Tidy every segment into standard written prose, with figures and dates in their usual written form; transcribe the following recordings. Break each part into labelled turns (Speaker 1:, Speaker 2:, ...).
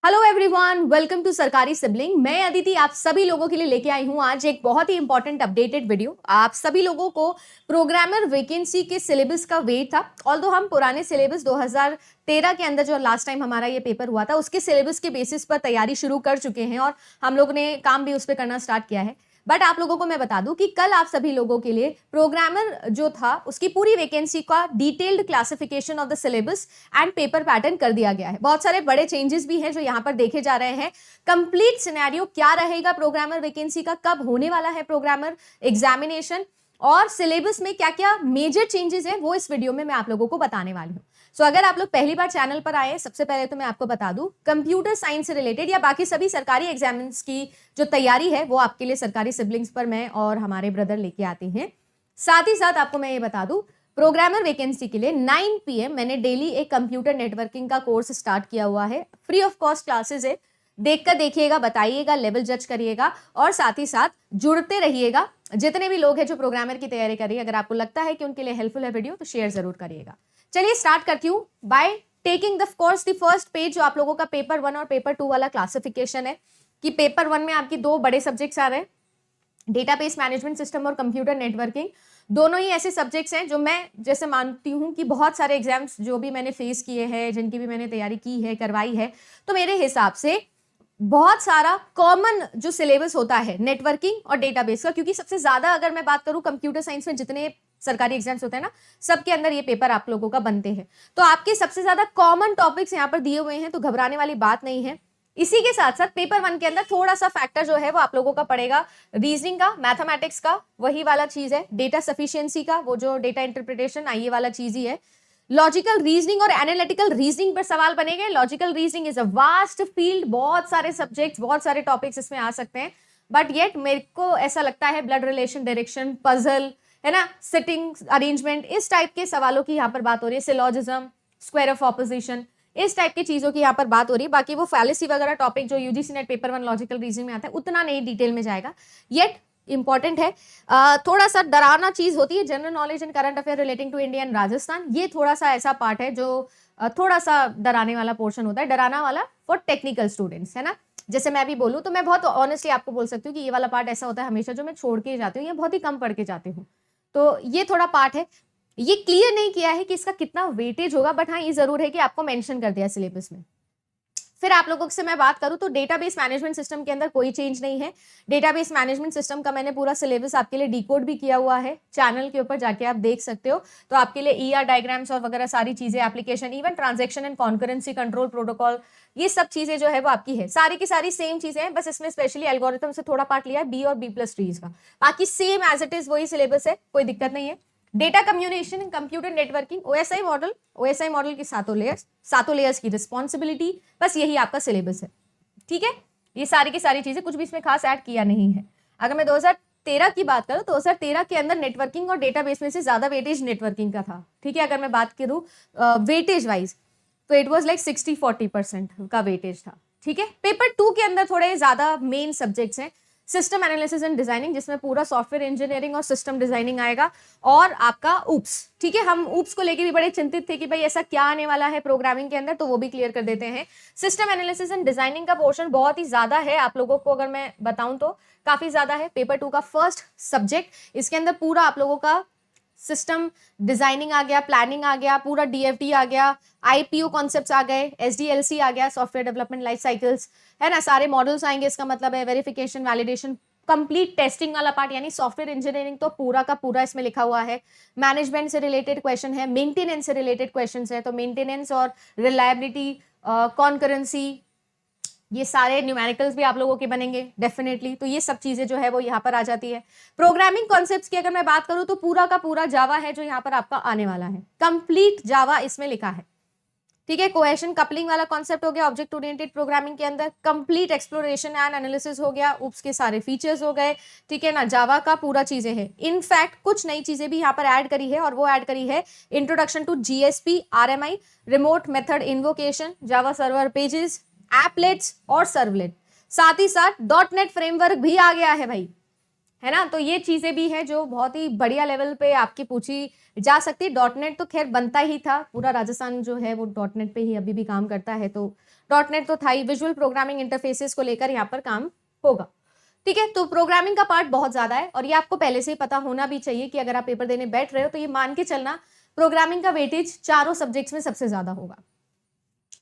Speaker 1: Hello everyone, welcome to सरकारी sibling. मैं अदिति आप सभी लोगों के लिए लेके आई हूं आज एक बहुत ही इंपॉर्टेंट अपडेटेड वीडियो। आप सभी लोगों को प्रोग्रामर वैकेंसी के सिलेबस का वेट था। ऑल्दो हम पुराने सिलेबस 2013 के अंदर जो लास्ट टाइम हमारा ये पेपर हुआ था उसके सिलेबस के बेसिस पर तैयारी शुरू कर चुके हैं और हम लोग ने काम भी उस पर करना स्टार्ट किया है। बट आप लोगों को मैं बता दूं कि कल आप सभी लोगों के लिए प्रोग्रामर जो था उसकी पूरी वैकेंसी का detailed classification of the syllabus and paper pattern कर दिया गया है। बहुत सारे बड़े चेंजेस भी हैं जो यहाँ पर देखे जा रहे हैं। कंप्लीट सिनेरियो क्या रहेगा प्रोग्रामर वैकेंसी का, कब होने वाला है प्रोग्रामर एग्जामिनेशन और सिलेबस में क्या क्या मेजर चेंजेस है वो इस वीडियो में मैं आप लोगों को बताने वाली हूँ। सो अगर आप लोग पहली बार चैनल पर आए, सबसे पहले तो मैं आपको बता दूं कंप्यूटर साइंस से रिलेटेड या बाकी सभी सरकारी एग्जाम्स की जो तैयारी है वो आपके लिए सरकारी सिबलिंग्स पर मैं और हमारे ब्रदर लेके आते हैं। साथ ही साथ आपको मैं ये बता दूं प्रोग्रामर वैकेंसी के लिए 9 PM मैंने डेली एक कंप्यूटर नेटवर्किंग का कोर्स स्टार्ट किया हुआ है। फ्री ऑफ कॉस्ट क्लासेस है, देखकर देखिएगा, बताइएगा, लेवल जज करिएगा और साथ ही साथ जुड़ते रहिएगा। जितने भी लोग हैं जो प्रोग्रामर की तैयारी कर रही है, अगर आपको लगता है कि उनके लिए हेल्पफुल है वीडियो तो शेयर जरूर करिएगा। चलिए स्टार्ट करती हूँ by taking the course the first page जो आप लोगों का पेपर 1 और पेपर 2 वाला क्लासिफिकेशन है कि पेपर 1 में आपकी दो बड़े सब्जेक्ट्स आ रहे हैं, डेटाबेस मैनेजमेंट सिस्टम और कंप्यूटर नेटवर्किंग। दोनों ही ऐसे सब्जेक्ट्स हैं जो मैं जैसे मानती हूँ कि बहुत सारे एग्जाम्स जो भी मैंने फेस किए हैं, जिनकी भी मैंने तैयारी की है, करवाई है, तो मेरे हिसाब से बहुत सारा कॉमन जो सिलेबस होता है नेटवर्किंग और डेटाबेस का, क्योंकि सबसे ज्यादा अगर मैं बात करूं कंप्यूटर साइंस में जितने सरकारी एग्जाम्स होते हैं ना, सबके अंदर ये पेपर आप लोगों का बनते हैं, तो आपके सबसे ज्यादा कॉमन टॉपिक्स यहाँ पर दिए हुए हैं, तो घबराने वाली बात नहीं है। इसी के साथ साथ पेपर 1 के अंदर थोड़ा सा फैक्टर जो है वो आप लोगों का पड़ेगा रीजनिंग का, मैथमेटिक्स का, वही वाला चीज है, डेटा सफिशियंसी का, वो जो डेटा इंटरप्रिटेशन ये वाला चीज ही है। लॉजिकल रीजनिंग और एनालिटिकल रीजनिंग पर सवाल बनेंगे। Logical reasoning is a vast field, बहुत सारे सब्जेक्ट्स, बहुत सारे टॉपिक्स इसमें आ सकते हैं, बट येट मेरे को ऐसा लगता है ब्लड रिलेशन, डायरेक्शन, पजल है ना, सिटिंग अरेंजमेंट, इस टाइप के सवालों की यहाँ पर बात हो रही है। सिलोजिज्म, स्क्वायर ऑफ ऑपोजिशन, इस टाइप की चीजों की यहाँ पर बात हो रही है। बाकी वो फैलेसी वगैरह टॉपिक जो UGC net paper 1 logical reasoning में आता है उतना नहीं डिटेल में जाएगा, येट इंपॉर्टेंट है। थोड़ा सा डरावना चीज होती है general knowledge and current affair relating to India and Rajasthan. ये थोड़ा सा ऐसा पार्ट है जो थोड़ा सा डराने वाला पोर्शन होता है, डराना वाला फॉर टेक्निकल स्टूडेंट्स, है ना। जैसे मैं भी बोलूँ तो मैं बहुत ऑनेस्टली आपको बोल सकती हूँ कि ये वाला पार्ट ऐसा होता है हमेशा जो मैं छोड़ के जाती हूँ या बहुत ही कम पढ़ के जाती हूँ, तो ये थोड़ा पार्ट है। ये क्लियर नहीं किया है कि इसका कितना वेटेज होगा, बट हाँ ये जरूर है कि आपको मेंशन कर दिया सिलेबस में। फिर आप लोगों से मैं बात करूं तो डेटाबेस मैनेजमेंट सिस्टम के अंदर कोई चेंज नहीं है। डेटाबेस मैनेजमेंट सिस्टम का मैंने पूरा सिलेबस आपके लिए डिकोड भी किया हुआ है, चैनल के ऊपर जाके आप देख सकते हो। तो आपके लिए ईआर डायग्राम्स और वगैरह सारी चीजें, application, even transaction and concurrency control protocol, ये सब चीजें जो है वो आपकी है, सारी की सारी सेम चीजें हैं, बस इसमें स्पेशली एल्गोरिथम से थोड़ा पार्ट लिया है, बी और बी प्लस ट्रीज का। बाकी सेम एज इट इज वही सिलेबस है, कोई दिक्कत नहीं है। Data communication and computer networking, OSI model की सातों लेयर्स की रिस्पॉन्सिबिलिटी, बस यही आपका सिलेबस है, ठीक है। ये सारी की सारी चीजें, कुछ भी इसमें खास ऐड किया नहीं है। अगर मैं 2013 की बात करूं तो 2013 के अंदर नेटवर्किंग और डेटाबेस में से ज्यादा वेटेज नेटवर्किंग का था, ठीक है। अगर मैं बात करूं वेटेज वाइज तो इट वाज लाइक 60-40% का वेटेज था, ठीक है। पेपर 2 के अंदर थोड़े ज्यादा मेन सब्जेक्ट्स हैं, सिस्टम एनालिसिस एंड डिजाइनिंग, जिसमें पूरा सॉफ्टवेयर इंजीनियरिंग और सिस्टम डिजाइनिंग आएगा, और आपका ऊप्स, ठीक है। हम ऊप्स को लेके भी बड़े चिंतित थे कि भाई ऐसा क्या आने वाला है प्रोग्रामिंग के अंदर, तो वो भी क्लियर कर देते हैं। सिस्टम एनालिसिस एंड डिजाइनिंग का पोर्शन बहुत ही ज्यादा है, आप लोगों को अगर मैं बताऊं तो काफी ज्यादा है। पेपर 2 का फर्स्ट सब्जेक्ट, इसके अंदर पूरा आप लोगों का सिस्टम डिजाइनिंग आ गया, प्लानिंग आ गया, पूरा डीएफडी आ गया, आईपीओ कॉन्सेप्ट्स आ गए, एसडीएलसी आ गया, सॉफ्टवेयर डेवलपमेंट लाइफ साइकिल्स, है ना, सारे मॉडल्स आएंगे। इसका मतलब है वेरिफिकेशन, वैलिडेशन, कंप्लीट टेस्टिंग वाला पार्ट, यानी सॉफ्टवेयर इंजीनियरिंग तो पूरा का पूरा इसमें लिखा हुआ है। मैनेजमेंट से रिलेटेड क्वेश्चन है, मेंटेनेंस से रिलेटेड क्वेश्चन है, तो मेंटेनेंस और रिलायबिलिटी, कॉन्करेंसी, ये सारे न्यूमेरिकल्स भी आप लोगों के बनेंगे डेफिनेटली, तो ये सब चीजें जो है वो यहाँ पर आ जाती है। प्रोग्रामिंग कॉन्सेप्ट्स की अगर मैं बात करूँ तो पूरा का पूरा जावा है जो यहाँ पर आपका आने वाला है, कंप्लीट जावा इसमें लिखा है, ठीक है। कोहेशन कपलिंग वाला कॉन्सेप्ट हो गया ऑब्जेक्ट ओरिएंटेड प्रोग्रामिंग के अंदर, कंप्लीट एक्सप्लोरेशन एंड एनालिसिस हो गया, उप्स के सारे फीचर्स हो गए, ठीक है ना, जावा का पूरा चीजें हैं। इनफैक्ट कुछ नई चीजें भी यहाँ पर ऐड करी है, और वो ऐड करी है introduction to JSP, RMI, remote method invocation, Java server pages, applets और सर्वलेट, साथ ही साथ डॉट नेट फ्रेमवर्क भी आ गया है भाई, है ना। तो ये चीजें भी है जो बहुत ही बढ़िया लेवल पे आपकी पूछी जा सकती है। डॉट नेट तो खैर बनता ही था, पूरा राजस्थान जो है वो डॉट नेट पे ही अभी भी काम करता है, तो डॉट नेट तो था ही। विजुअल प्रोग्रामिंग इंटरफेसेस को लेकर यहाँ पर काम होगा, ठीक है। तो प्रोग्रामिंग का पार्ट बहुत ज्यादा है और ये आपको पहले से ही पता होना भी चाहिए कि अगर आप पेपर देने बैठ रहे हो तो ये मान के चलना प्रोग्रामिंग का वेटेज चारों सब्जेक्ट्स में सबसे ज्यादा होगा।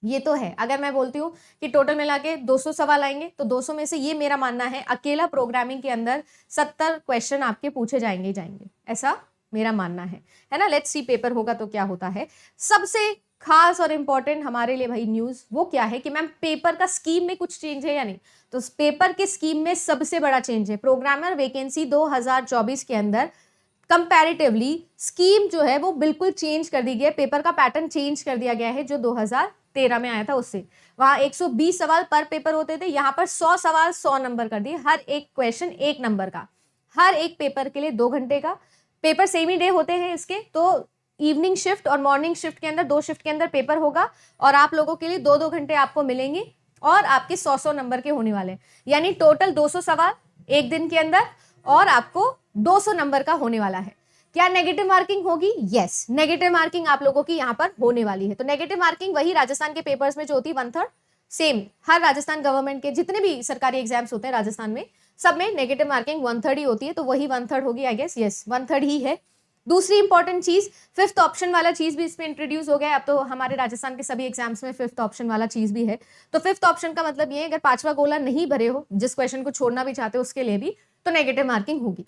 Speaker 1: ये तो है, अगर मैं बोलती हूँ कि टोटल मिला के 200 सवाल आएंगे तो 200 में से ये मेरा मानना है अकेला प्रोग्रामिंग के अंदर 70 क्वेश्चन आपके पूछे जाएंगे जाएंगे, ऐसा मेरा मानना है ना। लेट्स सी पेपर होगा तो क्या होता है। सबसे खास और इंपॉर्टेंट हमारे लिए भाई न्यूज वो क्या है कि मैम पेपर का स्कीम में कुछ चेंज है या नहीं। तो पेपर के स्कीम में सबसे बड़ा चेंज है, प्रोग्रामर वैकेंसी 2024 के अंदर कंपैरेटिवली स्कीम जो है वो बिल्कुल चेंज कर दी गई है। पेपर का पैटर्न चेंज कर दिया गया है जो 2013 में आया था उससे। वहां 120 सवाल पर पेपर होते थे, यहाँ पर 100 सवाल 100 नंबर कर दिए, हर एक क्वेश्चन 1 नंबर का, हर एक पेपर के लिए 2 घंटे का। पेपर सेम ही डे होते हैं इसके, तो इवनिंग शिफ्ट और मॉर्निंग शिफ्ट के अंदर 2 शिफ्ट के अंदर पेपर होगा और आप लोगों के लिए 2-2 घंटे आपको मिलेंगे और आपके 100-100 नंबर के होने वाले हैं, यानी टोटल 200 सवाल एक दिन के अंदर और आपको 200 नंबर का होने वाला है। क्या नेगेटिव मार्किंग होगी? यस, नेगेटिव मार्किंग आप लोगों की यहाँ पर होने वाली है। तो नेगेटिव मार्किंग वही राजस्थान के पेपर्स में जो होती है 1/3, सेम हर राजस्थान गवर्नमेंट के जितने भी सरकारी एग्जाम्स होते हैं राजस्थान में सब में नेगेटिव मार्किंग 1/3 ही होती है, तो वही 1/3 होगी आई गेस। यस, 1/3 ही है। दूसरी इंपॉर्टेंट चीज, 5th ऑप्शन वाला चीज भी इसमें इंट्रोड्यूस हो गया है। अब तो हमारे राजस्थान के सभी एग्जाम्स में 5th ऑप्शन वाला चीज भी है। तो 5th ऑप्शन का मतलब ये है अगर 5वां गोला नहीं भरे हो, जिस क्वेश्चन को छोड़ना भी चाहते हो उसके लिए भी, तो नेगेटिव मार्किंग होगी।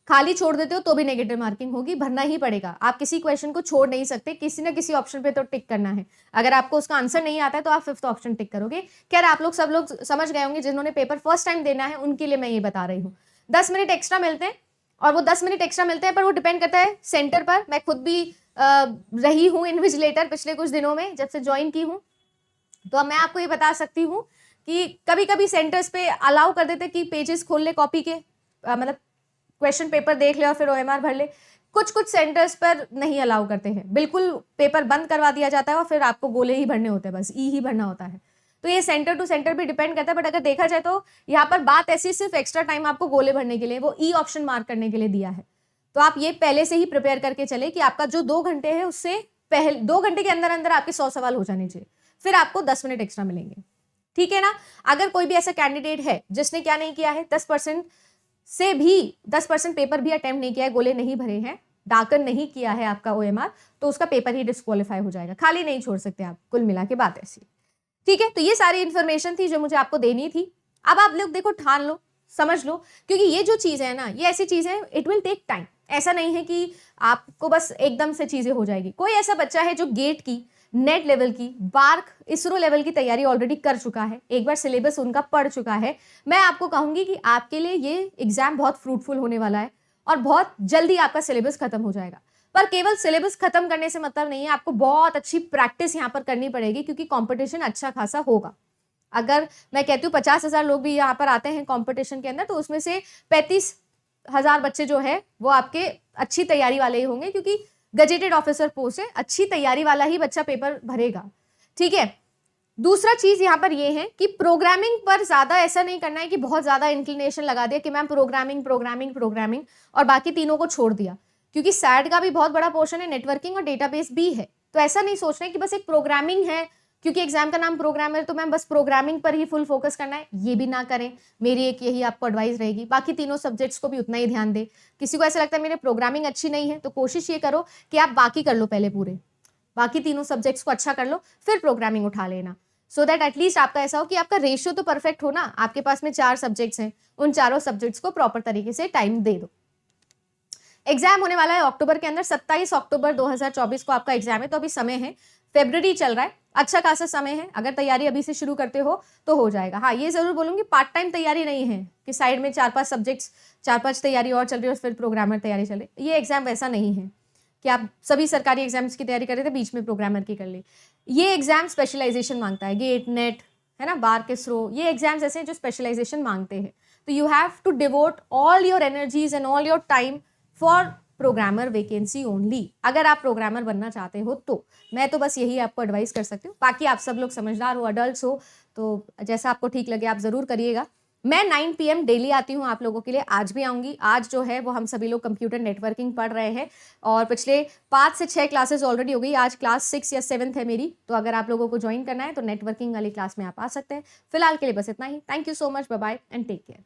Speaker 1: खाली छोड़ देते हो तो भी नेगेटिव मार्किंग होगी, भरना ही पड़ेगा। आप किसी क्वेश्चन को छोड़ नहीं सकते, किसी ना किसी ऑप्शन पे तो टिक करना है। अगर आपको उसका आंसर नहीं आता है तो आप 5th ऑप्शन टिक करोगे। खैर आप लोग सब लोग समझ गए होंगे, जिन्होंने पेपर फर्स्ट टाइम देना है उनके लिए मैं ये बता रही हूँ। 10 मिनट एक्स्ट्रा मिलते हैं और वो 10 मिनट एक्स्ट्रा मिलते हैं पर वो डिपेंड करता है सेंटर पर। मैं खुद भी रही हूँ इन्विजिलेटर पिछले कुछ दिनों में, जब से ज्वाइन की हूँ, तो मैं आपको ये बता सकती हूँ कि कभी कभी सेंटर्स पे अलाउ कर देते कि पेजेस खोल ले कॉपी के, मतलब क्वेश्चन पेपर देख ले और फिर OMR भर ले। कुछ कुछ सेंटर्स पर नहीं अलाउ करते हैं, बिल्कुल पेपर बंद करवा दिया जाता है और फिर आपको गोले ही भरने होते हैं, बस ई ही भरना होता है। तो ये सेंटर टू सेंटर भी डिपेंड करता है, बट अगर देखा जाए तो यहाँ पर बात ऐसी सिर्फ एक्स्ट्रा टाइम आपको गोले भरने के लिए, वो ई ऑप्शन मार्क करने के लिए दिया है। तो आप ये पहले से ही प्रिपेयर करके चले कि आपका जो 2 घंटे है उससे पहले 2 घंटे के अंदर अंदर आपके 100 सवाल हो जाने चाहिए, फिर आपको 10 मिनट एक्स्ट्रा मिलेंगे, ठीक है ना। अगर कोई भी ऐसा कैंडिडेट है जिसने क्या नहीं किया है, 10% से भी 10% पेपर भी अटेम्प्ट नहीं किया है, गोले नहीं भरे हैं, दाखिल नहीं किया है आपका OMR, तो उसका पेपर ही डिस्क्वालीफाई हो जाएगा, खाली नहीं छोड़ सकते आप। कुल मिला के बात ऐसी, ठीक है। तो ये सारी इंफॉर्मेशन थी जो मुझे आपको देनी थी। अब आप लोग देखो, ठान लो, समझ लो, क्योंकि ये जो चीज है ना, ये ऐसी चीज है, इट विल टेक टाइम। ऐसा नहीं है कि आपको बस एकदम से चीजें हो जाएगी। कोई ऐसा बच्चा है जो गेट की, नेट लेवल की, बार्क, इसरो लेवल की तैयारी ऑलरेडी कर चुका है, एक बार सिलेबस उनका पढ़ चुका है, मैं आपको कहूंगी कि आपके लिए ये एग्जाम बहुत फ्रूटफुल होने वाला है और बहुत जल्दी आपका सिलेबस खत्म हो जाएगा। पर केवल सिलेबस खत्म करने से मतलब नहीं है, आपको बहुत अच्छी प्रैक्टिस यहाँ पर करनी पड़ेगी, क्योंकि कंपटीशन अच्छा खासा होगा। अगर मैं कहती हूँ 50,000 लोग भी यहाँ पर आते हैं कंपटीशन के अंदर, तो उसमें से 35,000 बच्चे जो है वो आपके अच्छी तैयारी वाले ही होंगे, क्योंकि गजेटेड ऑफिसर पोस्ट है, अच्छी तैयारी वाला ही बच्चा पेपर भरेगा, ठीक है। दूसरा चीज यहाँ पर ये है कि प्रोग्रामिंग पर ज्यादा ऐसा नहीं करना है कि बहुत ज्यादा इंक्लिनेशन लगा दिया कि मैम प्रोग्रामिंग प्रोग्रामिंग प्रोग्रामिंग और बाकी तीनों को छोड़ दिया, क्योंकि सैड का भी बहुत बड़ा पोर्शन है, नेटवर्किंग और डेटाबेस भी है। तो ऐसा नहीं सोचना है कि बस एक प्रोग्रामिंग है क्योंकि एग्जाम का नाम प्रोग्रामर, तो मैम बस प्रोग्रामिंग पर ही फुल फोकस करना है, ये भी ना करें। मेरी एक यही आपको एडवाइस रहेगी। बाकी तीनों सब्जेक्ट्स को भी उतना ही ध्यान दे। किसी को ऐसा लगता है मेरे प्रोग्रामिंग अच्छी नहीं है, तो कोशिश ये करो कि आप बाकी कर लो, पहले पूरे बाकी तीनों सब्जेक्ट्स को अच्छा कर लो, फिर प्रोग्रामिंग उठा लेना, सो दैट एटलीस्ट आपका ऐसा हो कि आपका रेशियो तो परफेक्ट हो ना। आपके पास में 4 सब्जेक्ट्स हैं, उन चारों सब्जेक्ट्स को प्रॉपर तरीके से टाइम दे दो। एग्जाम होने वाला है अक्टूबर के अंदर, 27 अक्टूबर 2024 को आपका एग्जाम है, तो अभी समय है, फरवरी चल रहा है, अच्छा खासा समय है। अगर तैयारी अभी से शुरू करते हो तो हो जाएगा। हाँ, ये जरूर बोलूंगी, पार्ट टाइम तैयारी नहीं है कि साइड में 4-5 सब्जेक्ट्स, 4-5 तैयारी और चल रही है और फिर प्रोग्रामर तैयारी चल रही। ये एग्जाम वैसा नहीं है कि आप सभी सरकारी एग्जाम्स की तैयारी कर रहे थे बीच में प्रोग्रामर की कर ली। ये एग्जाम स्पेशलाइजेशन मांगता है, गेट, नेट, है ना, बार्क, इसरो, ये एग्जाम्स ऐसे हैं जो स्पेशलाइजेशन मांगते हैं। तो you have to devote all your energies and all your time for programmer vacancy only. अगर आप प्रोग्रामर बनना चाहते हो तो मैं तो बस यही आपको एडवाइस कर सकती हूँ। बाकी आप सब लोग समझदार हो, अडल्ट हो, तो जैसा आपको ठीक लगे आप ज़रूर करिएगा। मैं 9 PM डेली आती हूँ आप लोगों के लिए, आज भी आऊँगी। आज जो है वो हम सभी लोग कंप्यूटर नेटवर्किंग पढ़ रहे हैं और पिछले 5 से 6 क्लासेस ऑलरेडी हो गई। आज क्लास 6 या 7th है मेरी, तो अगर आप लोगों को ज्वाइन करना है तो नेटवर्किंग वाली क्लास में आप आ सकते हैं। फिलहाल के लिए बस इतना ही। Thank you so much, bye bye and take care.